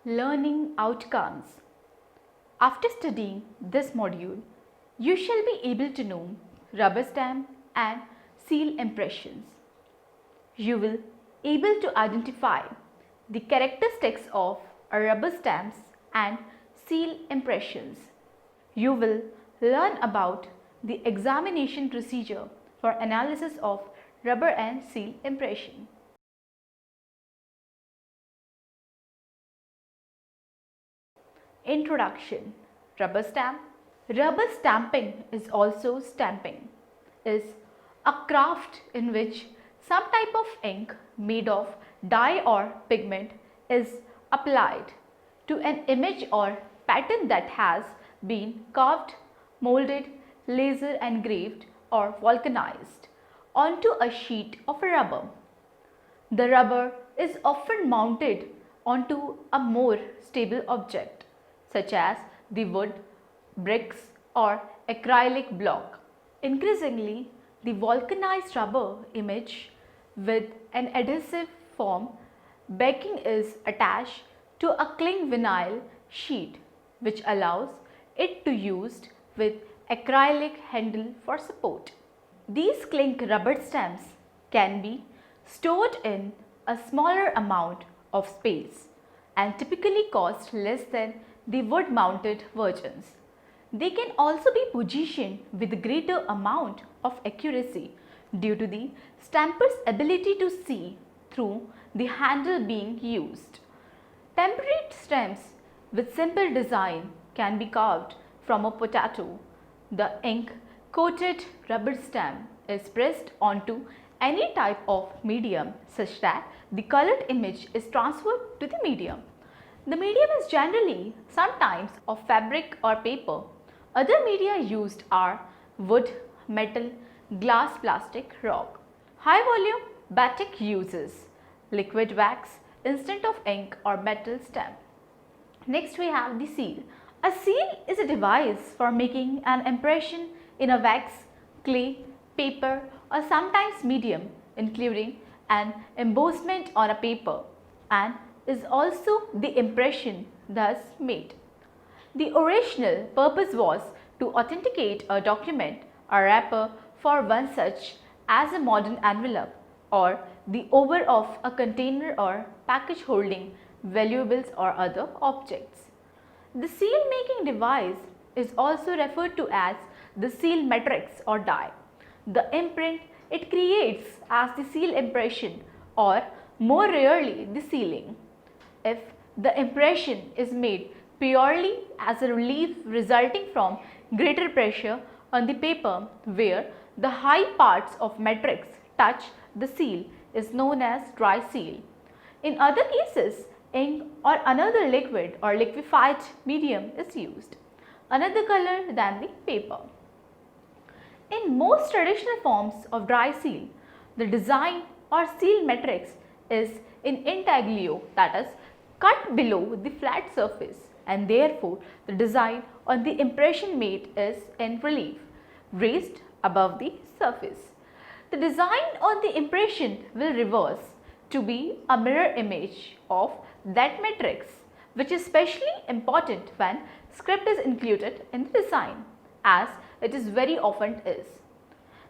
Learning outcomes. After studying this module, you shall be able to know rubber stamp and seal impressions. You will able to identify the characteristics of rubber stamps and seal impressions. You will learn about the examination procedure for analysis of rubber and seal impression. Introduction. Rubber stamp. Rubber stamping is also stamping, is a craft in which some type of ink made of dye or pigment is applied to an image or pattern that has been carved, molded, laser engraved or vulcanized onto a sheet of rubber. The rubber is often mounted onto a more stable object such as the wood, bricks or acrylic block. Increasingly, the vulcanized rubber image with an adhesive form backing is attached to a cling vinyl sheet which allows it to used with acrylic handle for support. These cling rubber stamps can be stored in a smaller amount of space and typically cost less than the wood mounted versions. They can also be positioned with greater amount of accuracy due to the stamper's ability to see through the handle being used. Temporary stamps with simple design can be carved from a potato. The ink coated rubber stamp is pressed onto any type of medium such that the colored image is transferred to the medium. The medium is generally sometimes of fabric or paper. Other media used are wood, metal, glass, plastic, rock. High volume batik uses liquid wax instead of ink or metal stamp. Next we have the seal. A seal is a device for making an impression in a wax, clay, paper or sometimes medium including an embossment on a paper and is also the impression thus made. The original purpose was to authenticate a document or wrapper for one such as a modern envelope or the over of a container or package holding valuables or other objects. The seal making device is also referred to as the seal matrix or die. The imprint it creates as the seal impression or more rarely the sealing. If the impression is made purely as a relief resulting from greater pressure on the paper where the high parts of matrix touch the seal is known as dry seal. In other cases, ink or another liquid or liquefied medium is used, another color than the paper. In most traditional forms of dry seal, the design or seal matrix is in intaglio, that is cut below the flat surface, and therefore the design on the impression made is in relief, raised above the surface. The design on the impression will reverse to be a mirror image of that matrix, which is especially important when script is included in the design, as it is very often is.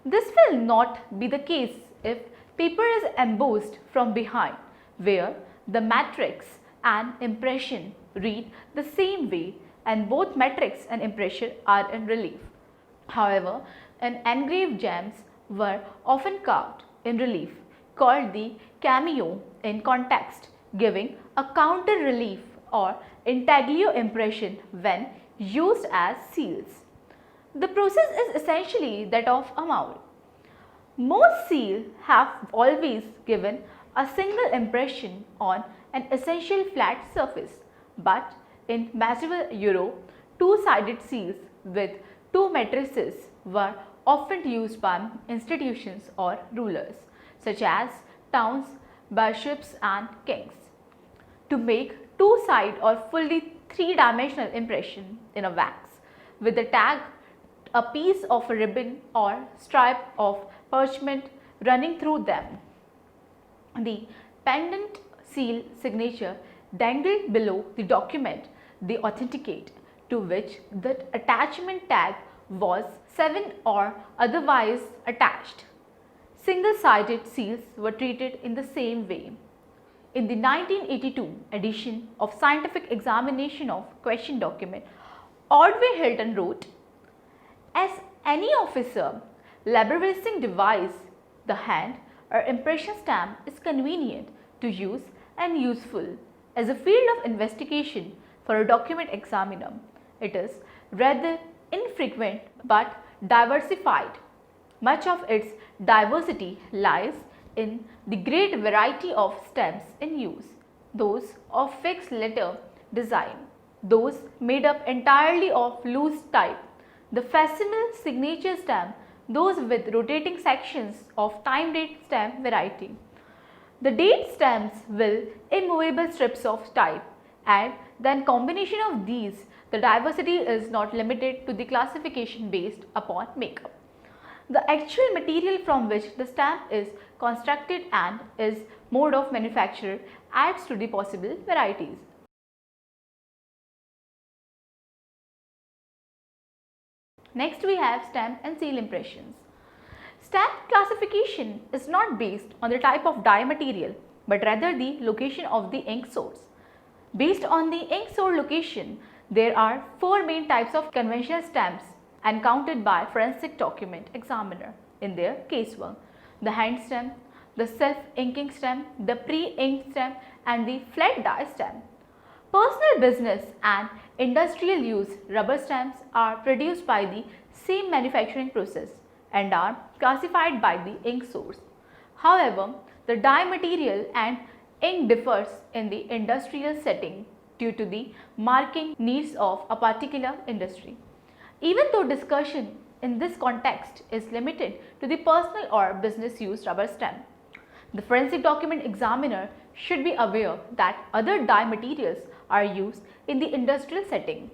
This will not be the case if paper is embossed from behind, where the matrix and impression read the same way and both matrix and impression are in relief. However, engraved gems were often carved in relief called the cameo in context, giving a counter relief or intaglio impression when used as seals. The process is essentially that of a mold. Most seals have always given a single impression on an essential flat surface, but in medieval Europe, two-sided seals with two matrices were often used by institutions or rulers such as towns, bishops and kings to make two-side or fully three-dimensional impression in a wax with the tag, a piece of a ribbon or stripe of parchment running through them. The pendant seal signature dangled below the document they authenticate, to which the attachment tag was 7 or otherwise attached. Single-sided seals were treated in the same way. In the 1982 edition of Scientific Examination of Question document, Ordway Hilton wrote, "As any officer laboratory device, the hand or impression stamp is convenient to use and useful as a field of investigation for a document examiner. It is rather infrequent but diversified. Much of its diversity lies in the great variety of stamps in use, those of fixed letter design, those made up entirely of loose type, the facsimile signature stamp, those with rotating sections of time date stamp variety. The date stamps will immovable strips of type, and then combination of these, the diversity is not limited to the classification based upon makeup. The actual material from which the stamp is constructed and its mode of manufacture adds to the possible varieties." Next we have stamp and seal impressions. Stamp classification is not based on the type of dye material but rather the location of the ink source. Based on the ink source location, there are 4 main types of conventional stamps encountered by forensic document examiner in their casework: the hand stamp, the self-inking stamp, the pre-inked stamp, and the flat dye stamp. Personal business and industrial use rubber stamps are produced by the same manufacturing process and are classified by the ink source. However, the dye material and ink differs in the industrial setting due to the marking needs of a particular industry. Even though discussion in this context is limited to the personal or business use rubber stamp, the forensic document examiner should be aware that other dye materials are used in the industrial setting.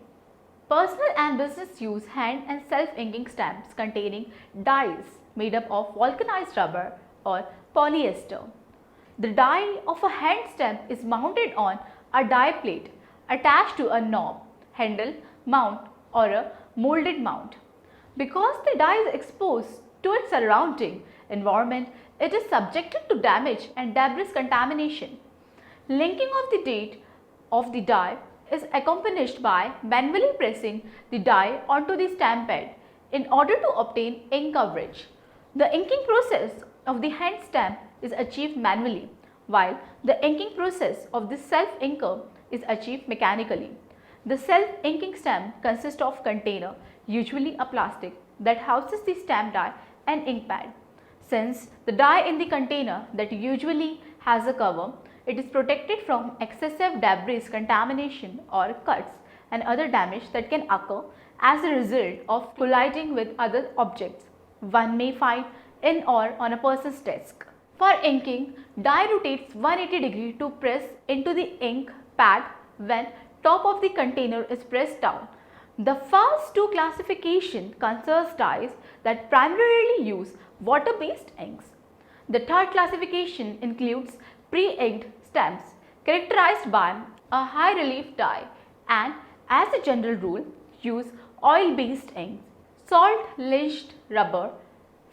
Personal and business use hand and self-inking stamps containing dyes made up of vulcanized rubber or polyester. The die of a hand stamp is mounted on a die plate attached to a knob, handle, mount, or a molded mount. Because the die is exposed to its surrounding environment, it is subjected to damage and debris contamination. Linking of the date of the die is accompanied by manually pressing the die onto the stamp pad in order to obtain ink coverage. The inking process of the hand stamp is achieved manually, while the inking process of the self-inker is achieved mechanically. The self-inking stamp consists of container, usually a plastic, that houses the stamp die and ink pad. Since the die in the container that usually has a cover, it is protected from excessive debris contamination or cuts and other damage that can occur as a result of colliding with other objects one may find in or on a person's desk. For inking, die rotates 180 degrees to press into the ink pad when top of the container is pressed down. The first two classification concerns dyes that primarily use water-based inks. The third classification includes pre-inked stamps characterized by a high relief dye and, as a general rule, use oil-based inks, salt-lynched rubber,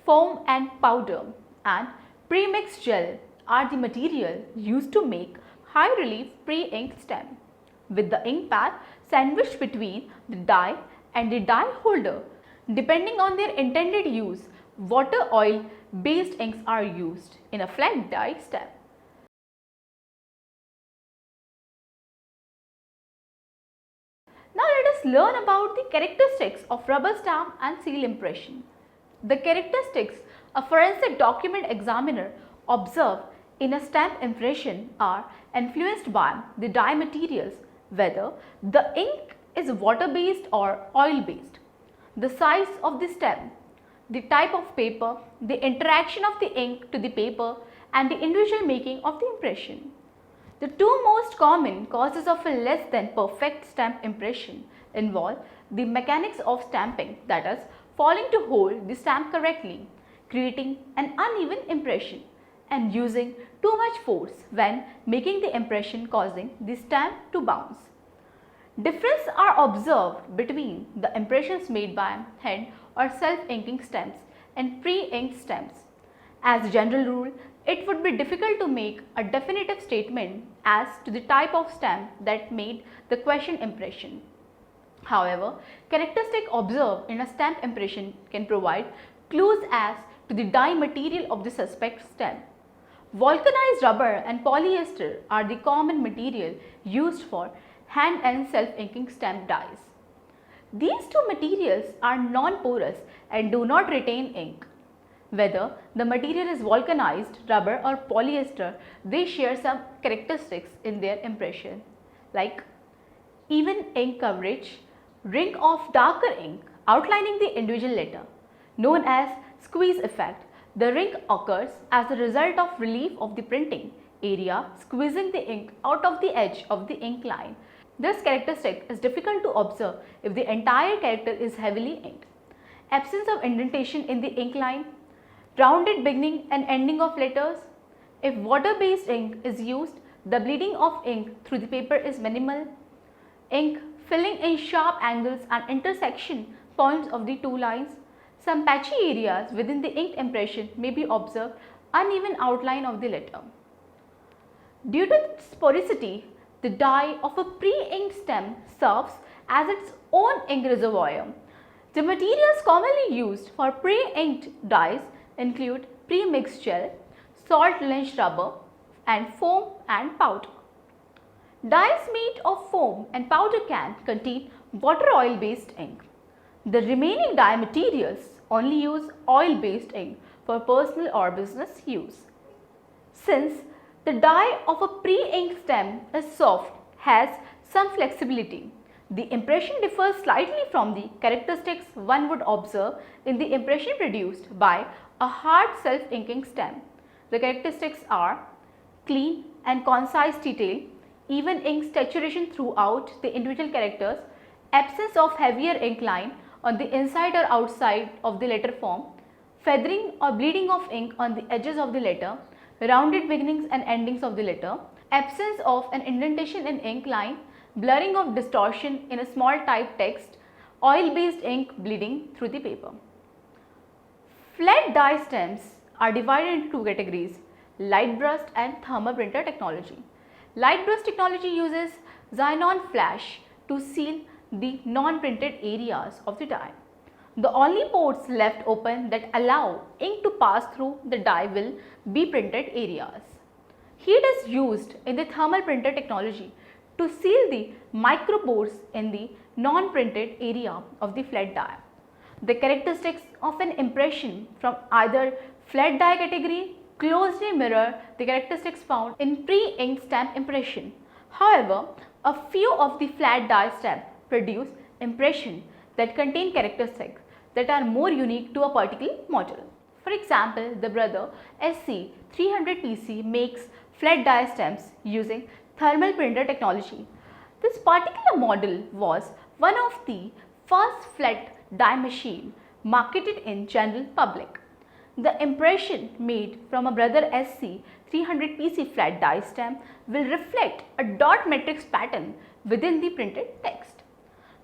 foam and powder, and pre-mixed gel are the material used to make high relief pre-inked stamp, with the ink pad sandwiched between the die and the die holder. Depending on their intended use, water oil based inks are used in a flat die stamp. Now let us learn about the characteristics of rubber stamp and seal impression. The characteristics a forensic document examiner observe in a stamp impression are influenced by the dye materials, whether the ink is water based or oil based, the size of the stamp, the type of paper, the interaction of the ink to the paper, and the individual making of the impression. The two most common causes of a less than perfect stamp impression involve the mechanics of stamping, that is, failing to hold the stamp correctly, creating an uneven impression, and using too much force when making the impression, causing the stamp to bounce. Differences are observed between the impressions made by hand or self-inking stamps and pre-inked stamps. As a general rule, it would be difficult to make a definitive statement as to the type of stamp that made the question impression. However, characteristics observed in a stamp impression can provide clues as to the dye material of the suspect stamp. Vulcanized rubber and polyester are the common material used for hand and self-inking stamp dyes. These two materials are non-porous and do not retain ink. Whether the material is vulcanized rubber or polyester, they share some characteristics in their impression, like even ink coverage, ring of darker ink outlining the individual letter, known as squeeze effect. The ring occurs as a result of relief of the printing area squeezing the ink out of the edge of the ink line. This characteristic is difficult to observe if the entire character is heavily inked. Absence of indentation in the ink line, rounded beginning and ending of letters. If water-based ink is used, the bleeding of ink through the paper is minimal. Ink filling in sharp angles and intersection points of the two lines. Some patchy areas within the inked impression may be observed uneven outline of the letter. Due to its porosity, the dye of a pre-inked stamp serves as its own ink reservoir. The materials commonly used for pre-inked dyes include pre-mixed gel, salt-lynched rubber, and foam and powder. Dyes made of foam and powder can contain water oil-based ink. The remaining dye materials only use oil-based ink for personal or business use. Since the dye of a pre-inked stamp is soft, has some flexibility, the impression differs slightly from the characteristics one would observe in the impression produced by a hard self-inking stamp. The characteristics are clean and concise detail, even ink saturation throughout the individual characters, absence of heavier ink line on the inside or outside of the letter form, feathering or bleeding of ink on the edges of the letter, rounded beginnings and endings of the letter, absence of an indentation in ink line, blurring of distortion in a small type text, oil-based ink bleeding through the paper. Flat dye stamps are divided into two categories: light burst and thermal printer technology. Light burst technology uses xenon flash to seal the non-printed areas of the dye. The only ports left open that allow ink to pass through the dye will be printed areas. Heat is used in the thermal printer technology to seal the micropores in the non-printed area of the flat dye. The characteristics of an impression from either flat dye category closely mirror the characteristics found in pre-inked stamp impression. However, a few of the flat dye stamps produce impressions that contain characteristics that are more unique to a particular model. For example, the brother SC300PC makes flat dye stamps using thermal printer technology. This particular model was one of the first flat dye machine marketed in general public. The impression made from a brother SC300PC flat dye stamp will reflect a dot matrix pattern within the printed text.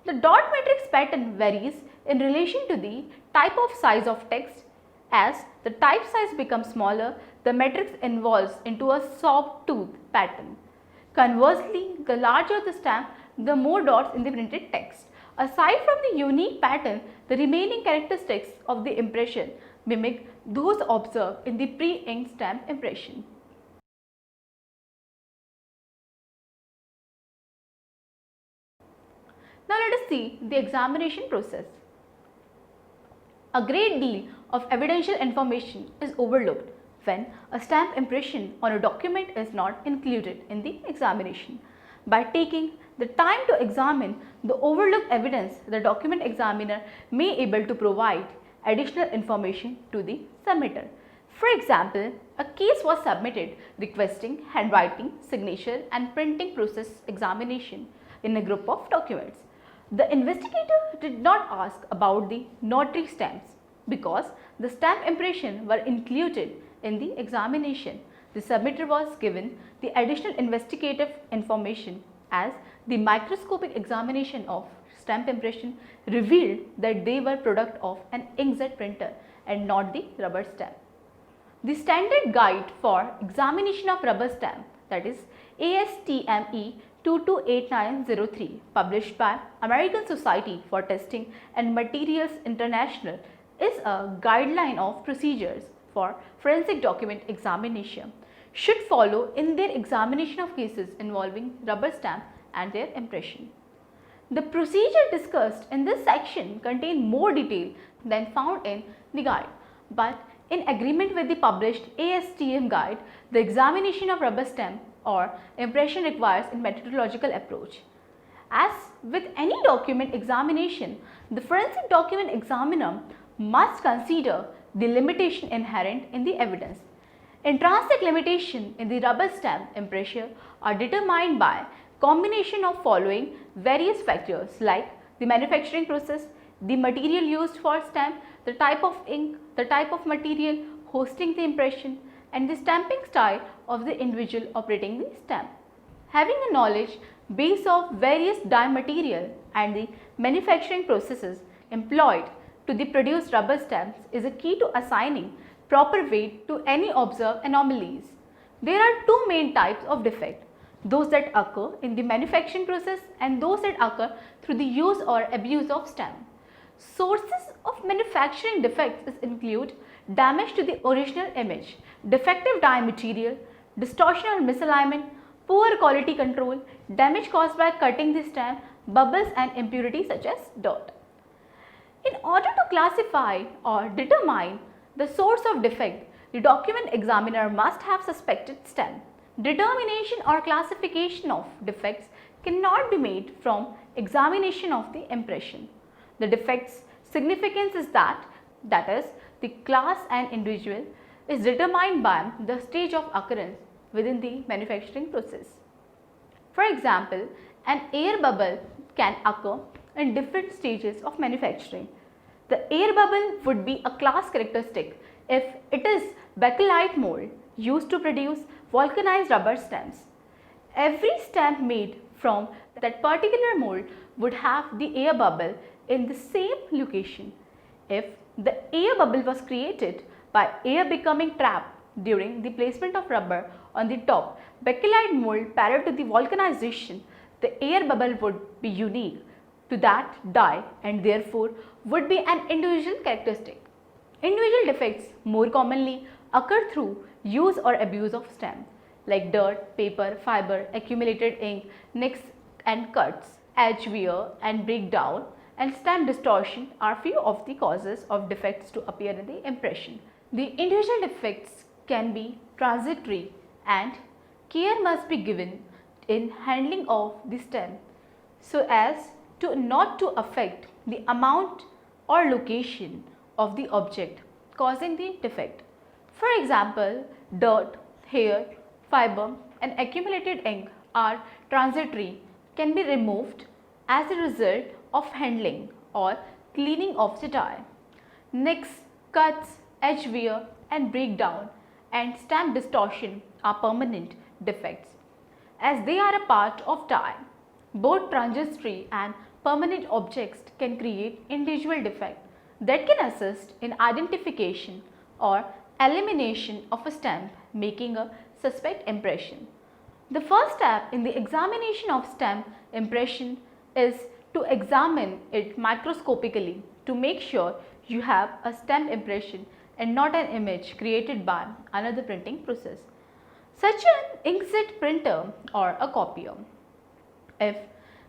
The dot matrix pattern varies in relation to the type of size of text. As the type size becomes smaller, the matrix evolves into a sawtooth pattern. Conversely, the larger the stamp, the more dots in the printed text. Aside from the unique pattern, the remaining characteristics of the impression mimic those observed in the pre-inked stamp impression. Now let us see the examination process. A great deal of evidential information is overlooked when a stamp impression on a document is not included in the examination. By taking the time to examine the overlooked evidence, the document examiner may able to provide additional information to the submitter. For example, a case was submitted requesting handwriting, signature and printing process examination in a group of documents. The investigator did not ask about the notary stamps because the stamp impression were included in the examination. The submitter was given the additional investigative information as the microscopic examination of stamp impression revealed that they were product of an inkjet printer and not the rubber stamp. The standard guide for examination of rubber stamp, that is ASTME 228903, published by American Society for Testing and Materials International, is a guideline of procedures for forensic document examination should follow in their examination of cases involving rubber stamp and their impression. The procedure discussed in this section contain more detail than found in the guide, but in agreement with the published ASTM guide, the examination of rubber stamp or impression requires a methodological approach. As with any document examination, the forensic document examiner must consider the limitation inherent in the evidence. Intrinsic limitation in the rubber stamp impression are determined by combination of following various factors like the manufacturing process, the material used for stamp, the type of ink, the type of material hosting the impression, and the stamping style of the individual operating the stamp. Having a knowledge base of various dye material and the manufacturing processes employed to the produced rubber stamps is a key to assigning proper weight to any observed anomalies. There are two main types of defect: those that occur in the manufacturing process and those that occur through the use or abuse of stamp. Sources of manufacturing defects include damage to the original image, defective dye material, distortion or misalignment, poor quality control, damage caused by cutting the stamp, bubbles and impurities such as dirt. In order to classify or determine the source of defect, the document examiner must have suspected stamp. Determination or classification of defects cannot be made from examination of the impression. The defect's significance is that is, the class and individual is determined by the stage of occurrence within the manufacturing process. For example, an air bubble can occur in different stages of manufacturing. The air bubble would be a class characteristic if it is bakelite mold used to produce vulcanized rubber stamps. Every stamp made from that particular mold would have the air bubble in the same location. If the air bubble was created by air becoming trapped during the placement of rubber on the top bakelite mold prior to the vulcanization, the air bubble would be unique to that dye and therefore would be an individual characteristic. Individual defects more commonly occur through use or abuse of stamp like dirt, paper, fiber, accumulated ink, nicks and cuts, edge wear and breakdown, and stamp distortion are few of the causes of defects to appear in the impression. The individual defects can be transitory and care must be given in handling of the stamp so as to not to affect the amount or location of the object causing the defect. For example, dirt, hair, fiber and accumulated ink are transitory, can be removed as a result of handling or cleaning of the dye. Nicks, cuts, edge wear and breakdown and stamp distortion are permanent defects as they are a part of dye. Both transitory and permanent objects can create individual defect that can assist in identification or elimination of a stamp making a suspect impression. The first step in the examination of stamp impression is to examine it microscopically to make sure you have a stamp impression and not an image created by another printing process, such an inkjet printer or a copier. If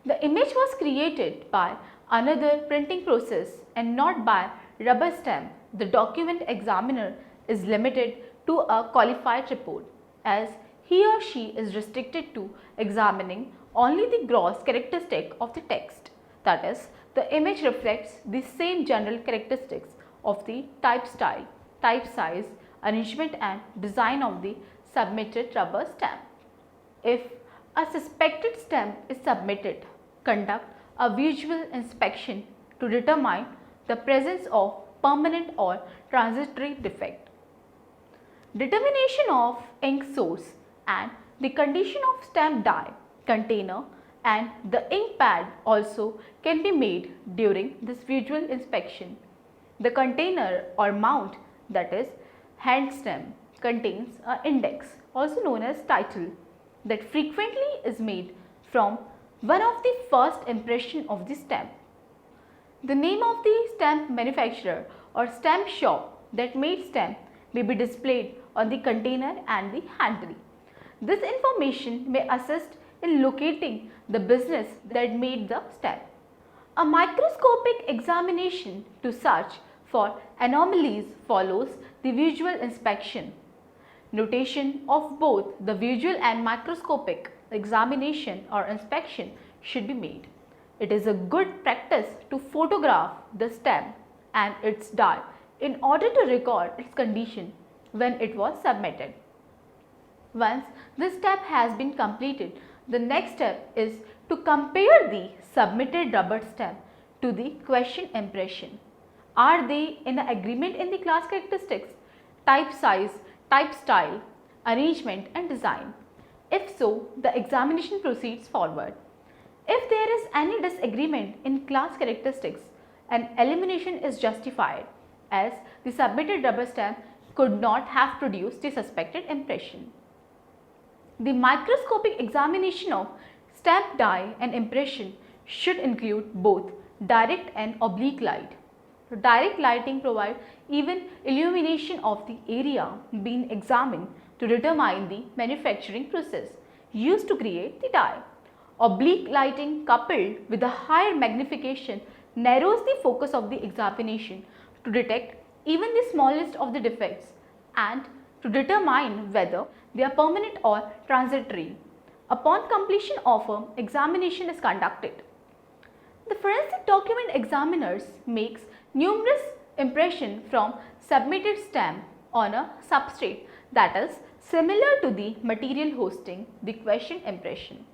the image was created by another printing process and not by rubber stamp, the document examiner is limited to a qualified report as he or she is restricted to examining only the gross characteristic of the text. That is, the image reflects the same general characteristics of the type style, type size, arrangement and design of the submitted rubber stamp. If a suspected stamp is submitted, conduct a visual inspection to determine the presence of permanent or transitory defect. determination of ink source and the condition of stamp die, container and the ink pad also can be made during this visual inspection. The container or mount, that is hand stamp, contains an index, also known as title, that frequently is made from one of the first impression of the stamp. The name of the stamp manufacturer or stamp shop that made stamp may be displayed on the container and the handle. This information may assist in locating the business that made the stamp. A microscopic examination to search for anomalies follows the visual inspection. Notation of both the visual and microscopic examination or inspection should be made. It is a good practice to photograph the stamp and its die in order to record its condition when it was submitted. Once this step has been completed, the next step is to compare the submitted rubber stamp to the question impression. Are they in agreement in the class characteristics, type size, type style, arrangement and design? If so, the examination proceeds forward. If there is any disagreement in class characteristics, an elimination is justified as the submitted rubber stamp could not have produced the suspected impression. The microscopic examination of stamp die and impression should include both direct and oblique light. Direct lighting provides even illumination of the area being examined to determine the manufacturing process used to create the die. Oblique lighting coupled with a higher magnification narrows the focus of the examination to detect even the smallest of the defects and to determine whether they are permanent or transitory. Upon completion of an examination is conducted. The forensic document examiners makes numerous impressions from submitted stamp on a substrate that is similar to the material hosting the question impression.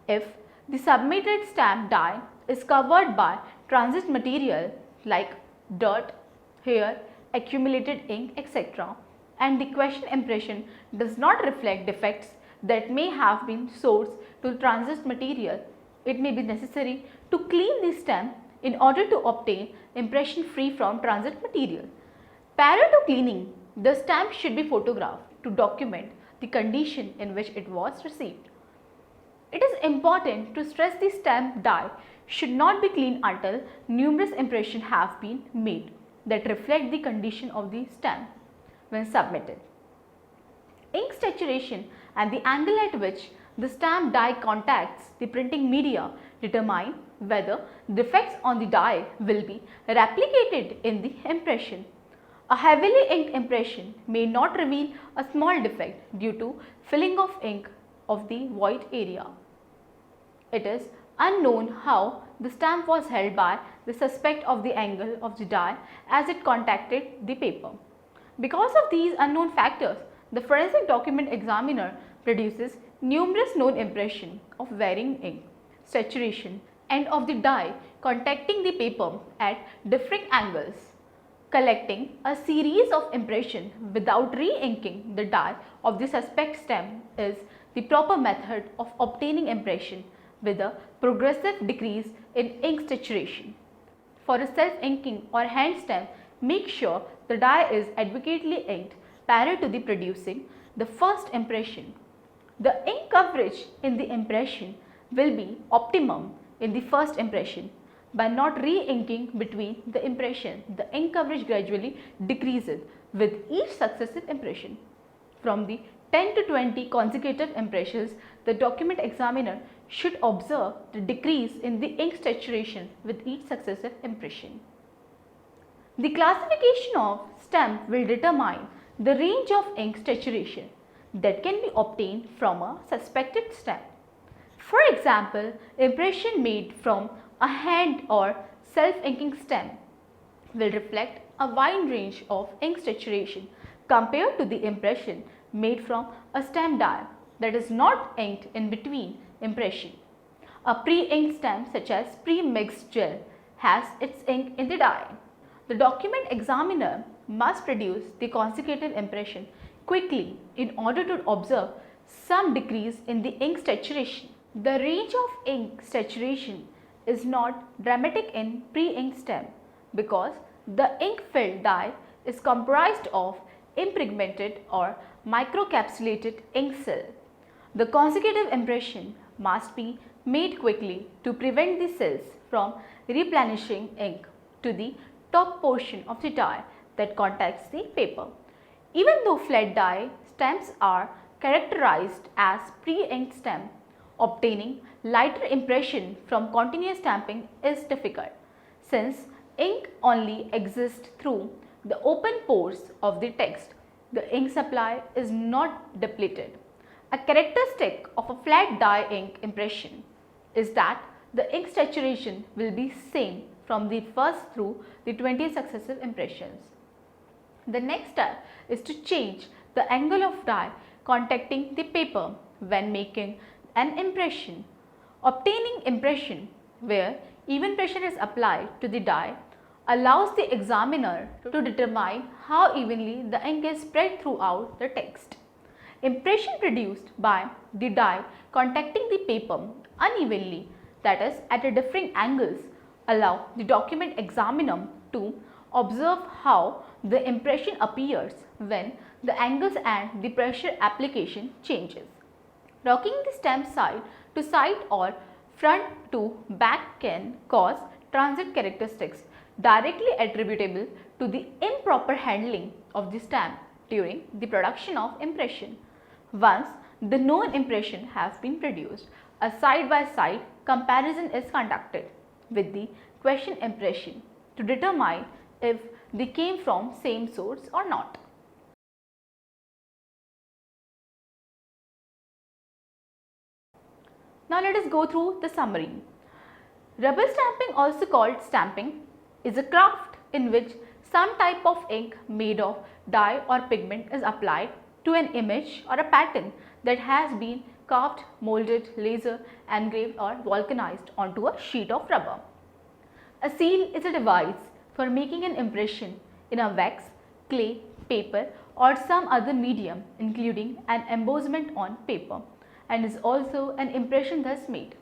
If the submitted stamp die is covered by transit material like dirt, hair, accumulated ink, etc., and the question impression does not reflect defects that may have been sourced to transit material, it may be necessary to clean the stamp in order to obtain impression free from transit material. Prior to cleaning, the stamp should be photographed to document the condition in which it was received. It is important to stress the stamp die should not be cleaned until numerous impressions have been made that reflect the condition of the stamp when submitted. Ink saturation and the angle at which the stamp die contacts the printing media determine whether defects on the die will be replicated in the impression. A heavily inked impression may not reveal a small defect due to filling of ink of the void area. It is unknown how the stamp was held by the suspect of the angle of the die as it contacted the paper. Because of these unknown factors, the forensic document examiner produces numerous known impressions of varying ink, saturation and of the die contacting the paper at different angles. Collecting a series of impressions without re-inking the die of the suspect stamp is the proper method of obtaining impression with a progressive decrease in ink saturation. For a self-inking or hand stamp, make sure the die is adequately inked prior to the producing the first impression. The ink coverage in the impression will be optimum in the first impression. By not re-inking between the impression, the ink coverage gradually decreases with each successive impression. From the 10 to 20 consecutive impressions, the document examiner should observe the decrease in the ink saturation with each successive impression. The classification of stamp will determine the range of ink saturation that can be obtained from a suspected stamp. For example, impression made from a hand or self-inking stamp will reflect a wide range of ink saturation compared to the impression made from a stamp die that is not inked in between impression. A pre-inked stamp such as pre-mixed gel has its ink in the die. The document examiner must produce the consecutive impression quickly in order to observe some decrease in the ink saturation. The range of ink saturation is not dramatic in pre-ink stem because the ink-filled dye is comprised of impregnated or microcapsulated ink cell. The consecutive impression must be made quickly to prevent the cells from replenishing ink to the top portion of the dye that contacts the paper. Even though flat dye stems are characterized as pre-inked stem, obtaining lighter impression from continuous stamping is difficult since ink only exists through the open pores of the text. The ink supply is not depleted. A characteristic of a flat dye ink impression is that the ink saturation will be same from the first through the 20 successive impressions. The next step is to change the angle of dye contacting the paper when making an impression. Obtaining impression where even pressure is applied to the dye allows the examiner to determine how evenly the ink is spread throughout the text. Impression produced by the dye contacting the paper unevenly, that is at differing angles, allow the document examiner to observe how the impression appears when the angles and the pressure application changes. Rocking the stamp side to side or front to back can cause transit characteristics directly attributable to the improper handling of the stamp during the production of impression. Once the known impression has been produced, a side-by-side comparison is conducted with the question impression to determine if they came from same source or not. Now let us go through the summary. Rubber stamping, also called stamping, is a craft in which some type of ink made of dye or pigment is applied to an image or a pattern that has been carved, molded, laser engraved or vulcanized onto a sheet of rubber. A seal is a device for making an impression in a wax, clay, paper or some other medium, including an embossment on paper, and is also an impression thus made.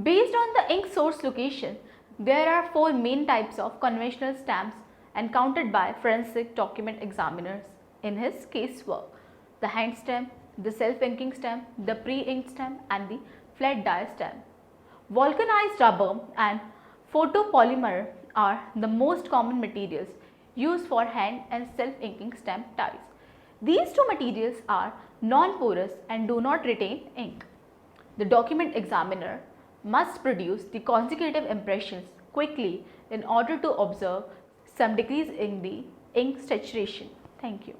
Based on the ink source location, there are 4 main types of conventional stamps encountered by forensic document examiners in his casework: the hand stamp, the self-inking stamp, the pre-inked stamp and the flat die stamp. Vulcanized rubber and photopolymer are the most common materials used for hand and self-inking stamp dyes. These two materials are non-porous and do not retain ink. The document examiner must produce the consecutive impressions quickly in order to observe some decrease in the ink saturation. Thank you.